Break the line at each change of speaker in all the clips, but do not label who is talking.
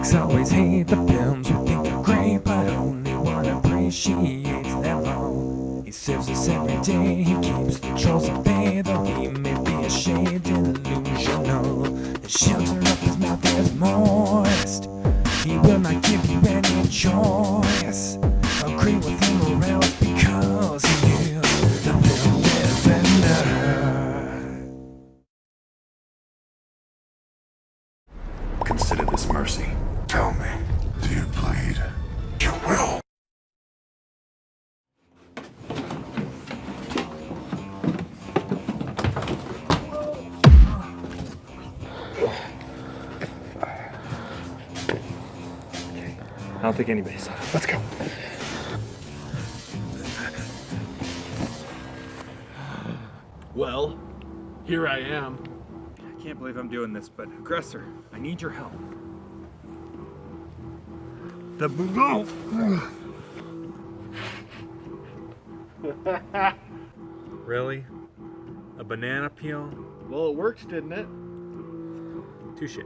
Critics always hate the films we think are great, but only one appreciates them all. He saves us every day, he keeps the trolls at bay, though he may be a shade delusional. The shelter of his mouth is moist, he will not give you any choice. Agree with him or else, because he is the film defender.
Consider this mercy.
Tell me, do you plead your will?
I don't think anybody's on. Let's go.
Well, here I am.
I can't believe I'm doing this, but Aggressor, I need your help. Really? A banana peel?
Well, it worked, didn't it?
Touche.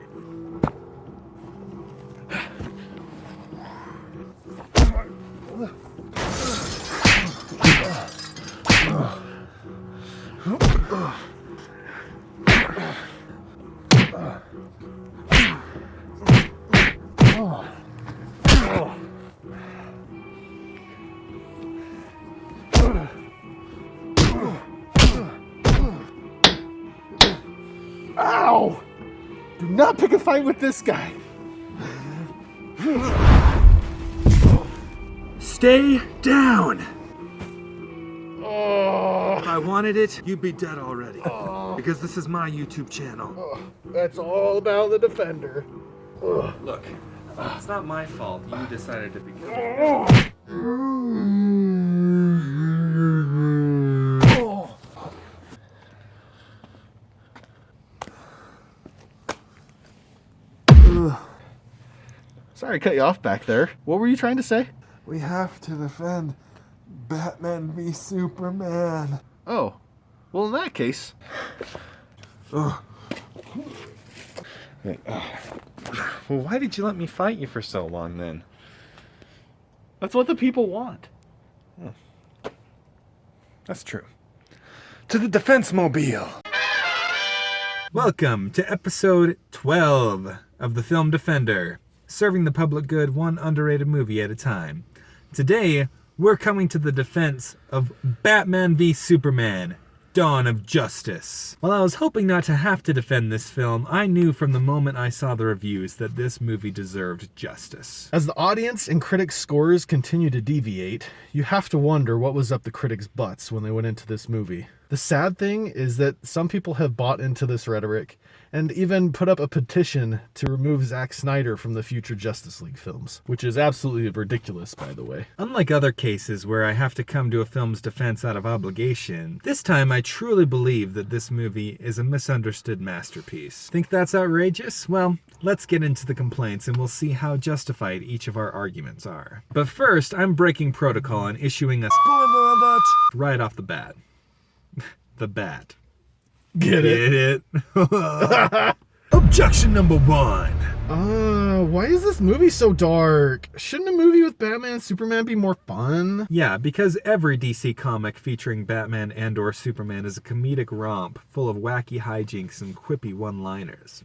Ow! Do not pick a fight with this guy.
Stay down! If I wanted it, you'd be dead already. Because this is my YouTube channel.
That's all about the defender.
Look, it's not my fault you decided to become.
Sorry I cut you off back there. What were you trying to say?
We have to defend Batman v Superman.
Oh, well in that case.
Well, why did you let me fight you for so long then?
That's what the people want.
That's true. To the Defense Mobile! Welcome to episode 12 of the Film Defender, serving the public good one underrated movie at a time. Today, we're coming to the defense of Batman v Superman, Dawn of Justice. While I was hoping not to have to defend this film, I knew from the moment I saw the reviews that this movie deserved justice.
As the audience and critics' scores continue to deviate, you have to wonder what was up the critics' butts when they went into this movie. The sad thing is that some people have bought into this rhetoric and even put up a petition to remove Zack Snyder from the future Justice League films, which is absolutely ridiculous, by the way.
Unlike other cases where I have to come to a film's defense out of obligation, this time I truly believe that this movie is a misunderstood masterpiece. Think that's outrageous? Well, let's get into the complaints and we'll see how justified each of our arguments are. But first, I'm breaking protocol and issuing a spoiler alert right off the bat. The bat.
Get it?
Objection number 1.
Why is this movie so dark? Shouldn't a movie with Batman and Superman be more fun?
Yeah, because every DC comic featuring Batman and or Superman is a comedic romp full of wacky hijinks and quippy one-liners.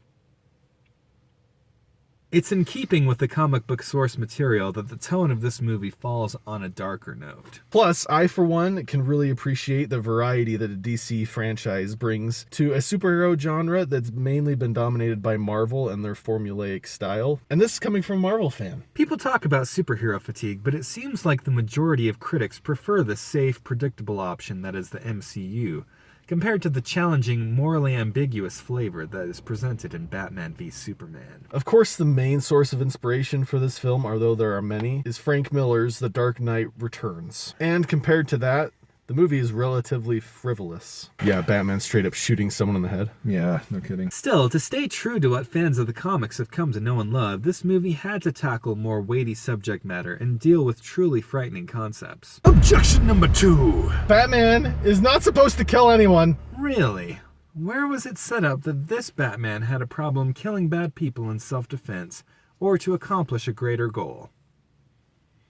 It's in keeping with the comic book source material that the tone of this movie falls on a darker note.
Plus, I, for one, can really appreciate the variety that a DC franchise brings to a superhero genre that's mainly been dominated by Marvel and their formulaic style. And this is coming from a Marvel fan.
People talk about superhero fatigue, but it seems like the majority of critics prefer the safe, predictable option that is the MCU, compared to the challenging, morally ambiguous flavor that is presented in Batman v Superman.
Of course, the main source of inspiration for this film, although there are many, is Frank Miller's The Dark Knight Returns. And compared to that, the movie is relatively frivolous. Yeah, Batman straight up shooting someone in the head.
Yeah, no kidding. Still, to stay true to what fans of the comics have come to know and love, this movie had to tackle more weighty subject matter and deal with truly frightening concepts. Objection number 2.
Batman is not supposed to kill anyone.
Really? Where was it set up that this Batman had a problem killing bad people in self-defense, or to accomplish a greater goal.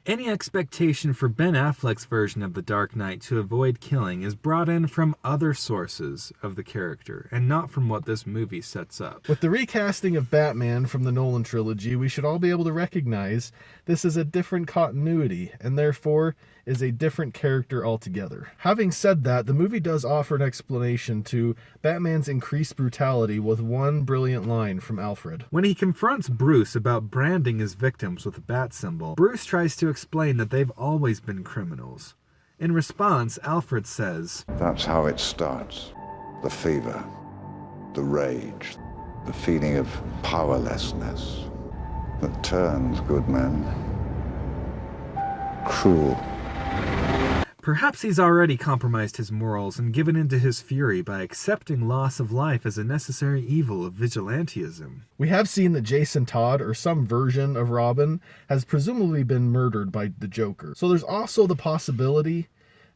Any expectation for Ben Affleck's version of the Dark Knight to avoid killing is brought in from other sources of the character, and not from what this movie sets up.
With the recasting of Batman from the Nolan trilogy, we should all be able to recognize this is a different continuity, and therefore is a different character altogether. Having said that, the movie does offer an explanation to Batman's increased brutality with one brilliant line from Alfred.
When he confronts Bruce about branding his victims with a bat symbol, Bruce tries to explain that they've always been criminals. In response, Alfred says,
That's how it starts. The fever, the rage, the feeling of powerlessness that turns good men cruel.
Perhaps he's already compromised his morals and given in to his fury by accepting loss of life as a necessary evil of vigilantism.
We have seen that Jason Todd, or some version of Robin, has presumably been murdered by the Joker. So there's also the possibility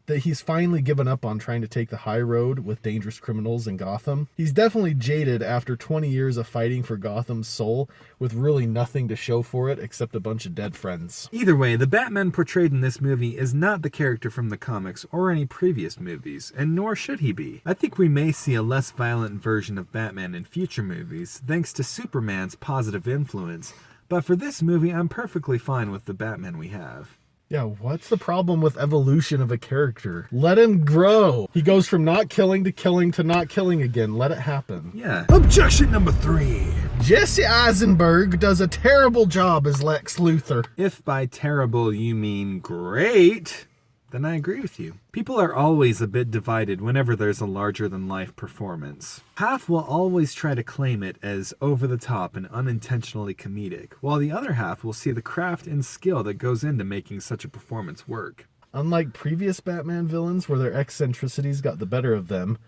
that he's finally given up on trying to take the high road with dangerous criminals in Gotham. He's definitely jaded after 20 years of fighting for Gotham's soul with really nothing to show for it except a bunch of dead friends.
Either way, the Batman portrayed in this movie is not the character from the comics or any previous movies, and nor should he be. I think we may see a less violent version of Batman in future movies, thanks to Superman's positive influence, but for this movie, I'm perfectly fine with the Batman we have.
Yeah, what's the problem with evolution of a character? Let him grow. He goes from not killing to not killing again. Let it happen.
Yeah. Objection number 3.
Jesse Eisenberg does a terrible job as Lex Luthor.
If by terrible you mean great, then I agree with you. People are always a bit divided whenever there's a larger-than-life performance. Half will always try to claim it as over-the-top and unintentionally comedic, while the other half will see the craft and skill that goes into making such a performance work.
Unlike previous Batman villains where their eccentricities got the better of them,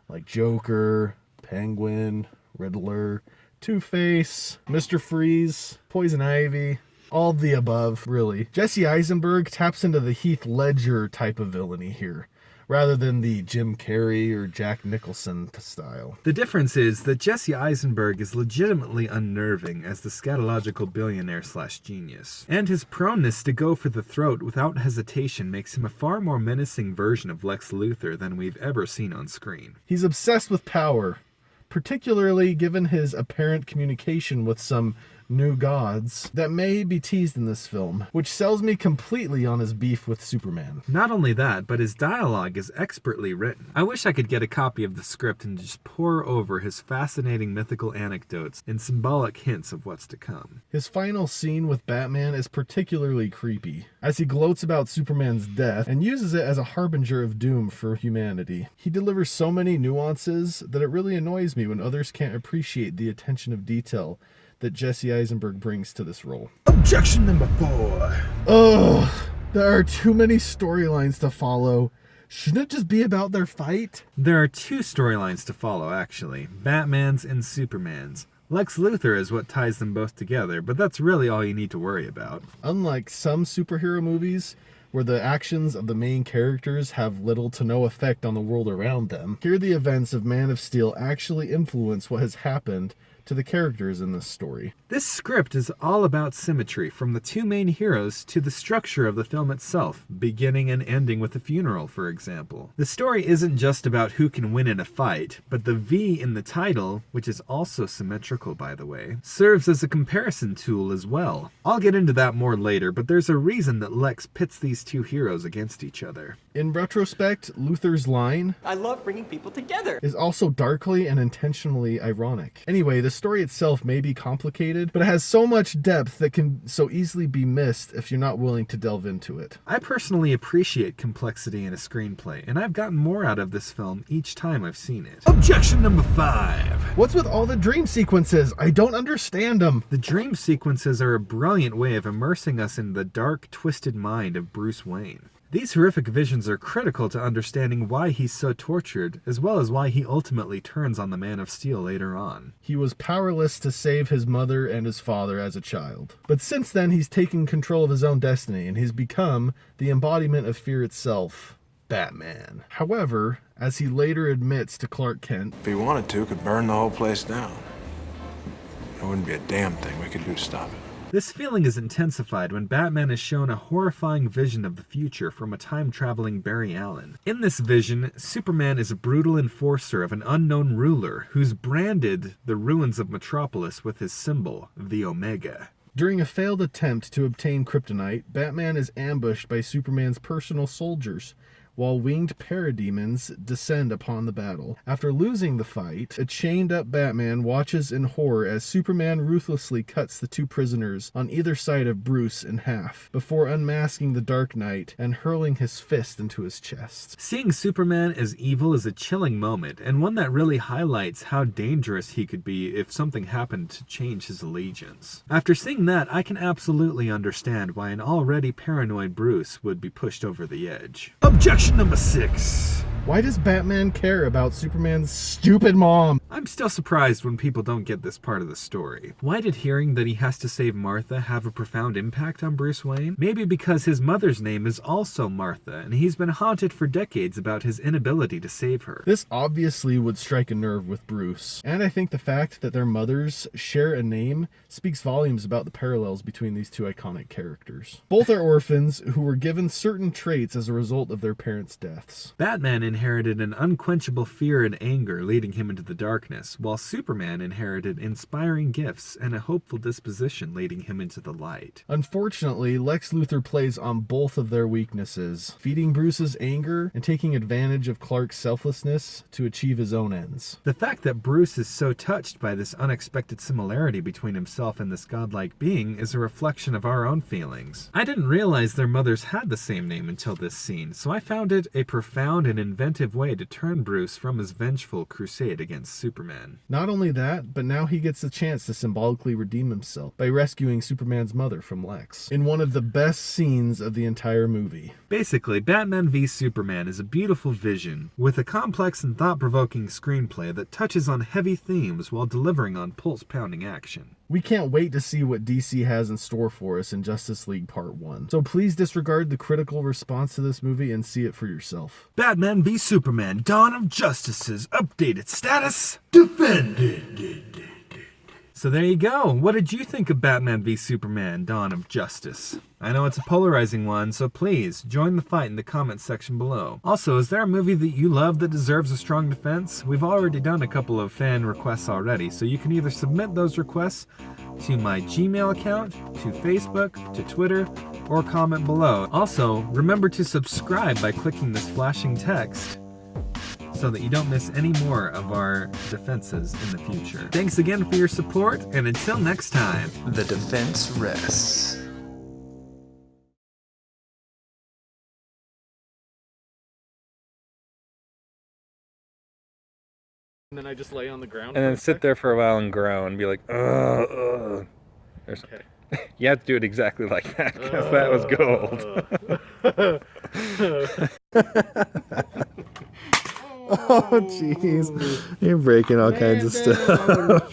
like Joker, Penguin, Riddler, Two-Face, Mr. Freeze, Poison Ivy, all the above, really. Jesse Eisenberg taps into the Heath Ledger type of villainy here, rather than the Jim Carrey or Jack Nicholson style.
The difference is that Jesse Eisenberg is legitimately unnerving as the scatological billionaire/genius, and his proneness to go for the throat without hesitation makes him a far more menacing version of Lex Luthor than we've ever seen on screen.
He's obsessed with power, particularly given his apparent communication with some new gods that may be teased in this film, which sells me completely on his beef with Superman.
Not only that, but his dialogue is expertly written. I wish I could get a copy of the script and just pour over his fascinating mythical anecdotes and symbolic hints of what's to come.
His final scene with Batman is particularly creepy, as he gloats about Superman's death and uses it as a harbinger of doom for humanity. He delivers so many nuances that it really annoys me when others can't appreciate the attention of detail that Jesse Eisenberg brings to this role.
Objection number 4.
Ugh, there are too many storylines to follow. Shouldn't it just be about their fight?
There are 2 storylines to follow, actually. Batman's and Superman's. Lex Luthor is what ties them both together, but that's really all you need to worry about.
Unlike some superhero movies, where the actions of the main characters have little to no effect on the world around them, here the events of Man of Steel actually influence what has happened to the characters in this story.
This script is all about symmetry, from the 2 main heroes to the structure of the film itself, beginning and ending with a funeral, for example. The story isn't just about who can win in a fight, but the V in the title, which is also symmetrical by the way, serves as a comparison tool as well. I'll get into that more later, but there's a reason that Lex pits these 2 heroes against each other.
In retrospect, Luthor's line,
I love bringing people together,
is also darkly and intentionally ironic. Anyway, the story itself may be complicated, but it has so much depth that can so easily be missed if you're not willing to delve into it.
I personally appreciate complexity in a screenplay, and I've gotten more out of this film each time I've seen it. Objection number 5.
What's with all the dream sequences? I don't understand them.
The dream sequences are a brilliant way of immersing us in the dark, twisted mind of Bruce Wayne. These horrific visions are critical to understanding why he's so tortured, as well as why he ultimately turns on the Man of Steel later on.
He was powerless to save his mother and his father as a child. But since then, he's taken control of his own destiny, and he's become the embodiment of fear itself, Batman. However, as he later admits to Clark Kent,
if he wanted to, could burn the whole place down. There wouldn't be a damn thing we could do to stop it.
This feeling is intensified when Batman is shown a horrifying vision of the future from a time-traveling Barry Allen. In this vision, Superman is a brutal enforcer of an unknown ruler who's branded the ruins of Metropolis with his symbol, the Omega.
During a failed attempt to obtain kryptonite, Batman is ambushed by Superman's personal soldiers, while winged parademons descend upon the battle. After losing the fight, a chained-up Batman watches in horror as Superman ruthlessly cuts the two prisoners on either side of Bruce in half, before unmasking the Dark Knight and hurling his fist into his chest.
Seeing Superman as evil is a chilling moment, and one that really highlights how dangerous he could be if something happened to change his allegiance. After seeing that, I can absolutely understand why an already paranoid Bruce would be pushed over the edge. Objection number 6.
Why does Batman care about Superman's stupid mom?
I'm still surprised when people don't get this part of the story. Why did hearing that he has to save Martha have a profound impact on Bruce Wayne? Maybe because his mother's name is also Martha, and he's been haunted for decades about his inability to save her.
This obviously would strike a nerve with Bruce, and I think the fact that their mothers share a name speaks volumes about the parallels between these two iconic characters. Both are orphans who were given certain traits as a result of their parents' deaths.
Batman inherited an unquenchable fear and anger leading him into the darkness, while Superman inherited inspiring gifts and a hopeful disposition leading him into the light.
Unfortunately, Lex Luthor plays on both of their weaknesses, feeding Bruce's anger and taking advantage of Clark's selflessness to achieve his own ends.
The fact that Bruce is so touched by this unexpected similarity between himself and this godlike being is a reflection of our own feelings. I didn't realize their mothers had the same name until this scene, so I found it a profound and inventive way to turn Bruce from his vengeful crusade against Superman.
Not only that, but now he gets the chance to symbolically redeem himself by rescuing Superman's mother from Lex, in one of the best scenes of the entire movie.
Basically, Batman v Superman is a beautiful vision, with a complex and thought-provoking screenplay that touches on heavy themes while delivering on pulse-pounding action.
We can't wait to see what DC has in store for us in Justice League Part 1. So please disregard the critical response to this movie and see it for yourself.
Batman v Superman: Dawn of Justice's updated status: defended. So there you go. What did you think of Batman v Superman: Dawn of Justice? I know it's a polarizing one, so please join the fight in the comments section below. Also, is there a movie that you love that deserves a strong defense? We've already done a couple of fan requests already, so you can either submit those requests to my Gmail account, to Facebook, to Twitter, or comment below. Also, remember to subscribe by clicking this flashing text so that you don't miss any more of our defenses in the future. Thanks again for your support, and until next time, the defense rests.
And then I just lay on the ground.
And then sit there for a while and groan and be like, ugh, ugh. Or something. Okay. You have to do it exactly like that, because that was gold. Oh, jeez. You're breaking all kinds of stuff.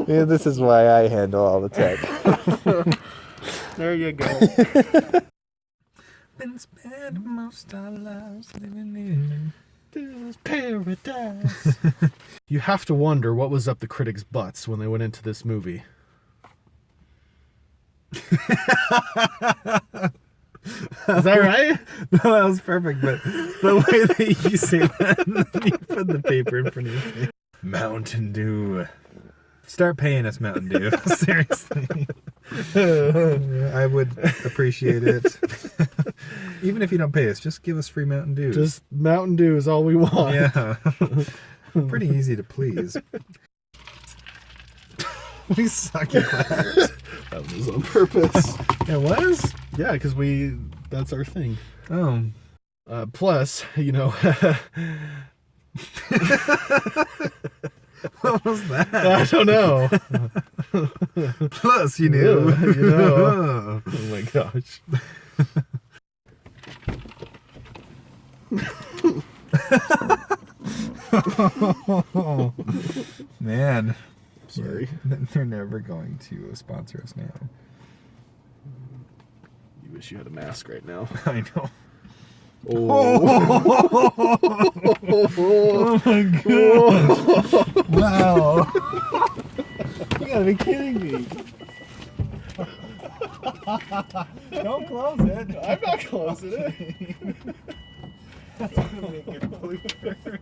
Yeah, this is why I handle all the tech.
There you go.
Been spent most our lives living in
this paradise. You have to wonder what was up the critics' butts when they went into this movie. Is that right?
No, that was perfect, but the way that you say that, and then you put the paper in front of your face. Mountain Dew. Start paying us, Mountain Dew. Seriously. I would appreciate it. Even if you don't pay us, just give us free Mountain Dew.
Just Mountain Dew is all we want.
Yeah. Pretty easy to please. We suck at that.
That was on purpose.
It was?
Yeah, because that's our thing.
Oh.
Plus, you know.
What was that?
I don't know.
Plus, you knew.
Yeah, you know. Oh my gosh.
Oh, man.
Sorry.
They're never going to sponsor us now.
You wish you had a mask right now.
I know.
Oh,
Oh my god. Wow. You gotta be kidding me.
Don't close it.
I'm not closing it.
That's gonna make it blooper.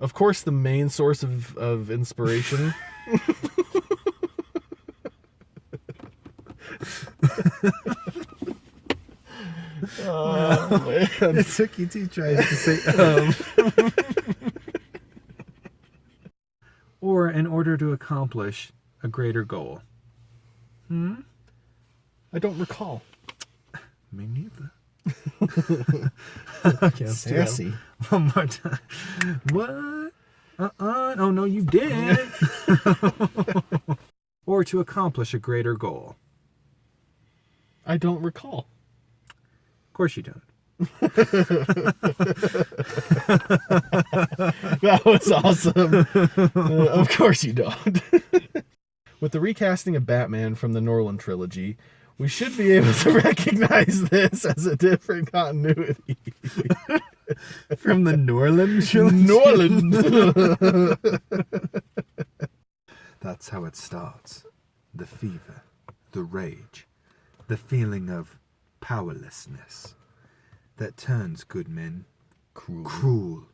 Of course, the main source of inspiration. Oh, man.
It took you 2 tries to say or in order to accomplish a greater goal.
I don't recall.
Me neither. Okay, let's do that
Sassy.
one more time. What? Oh, no, you didn't. Or to accomplish a greater goal.
I don't recall.
Of course you don't.
That was awesome. Of course you don't. With the recasting of Batman from the Nolan trilogy, we should be able to recognize this as a different continuity.
From the Norland trilogy?
Nolan.
That's how it starts. The fever, the rage, the feeling of powerlessness that turns good men cruel.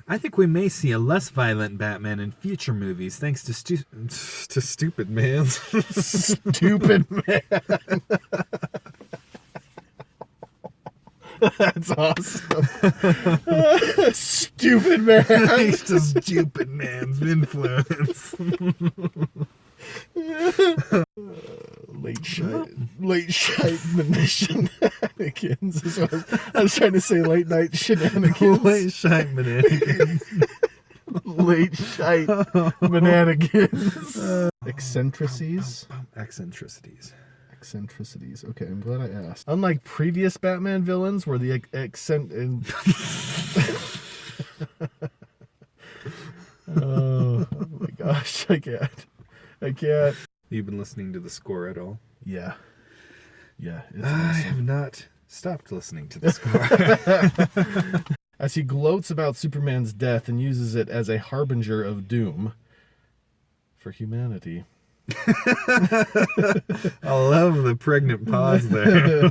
I think we may see a less violent Batman in future movies thanks to stupid man.
Stupid man. That's awesome. Stupid man.
Thanks to stupid man's influence.
Late shite shenanigans is what I was trying to say. Late night shenanigans.
Late shite shenanigans.
Late shite shenanigans. Eccentricities. Eccentricities. Okay, I'm glad I asked. Unlike previous Batman villains, where the oh my gosh, I can't.
You've been listening to the score at all?
Yeah. It's
I
awesome.
have not stopped listening to the score.
As he gloats about Superman's death and uses it as a harbinger of doom for humanity.
I love the pregnant pause there.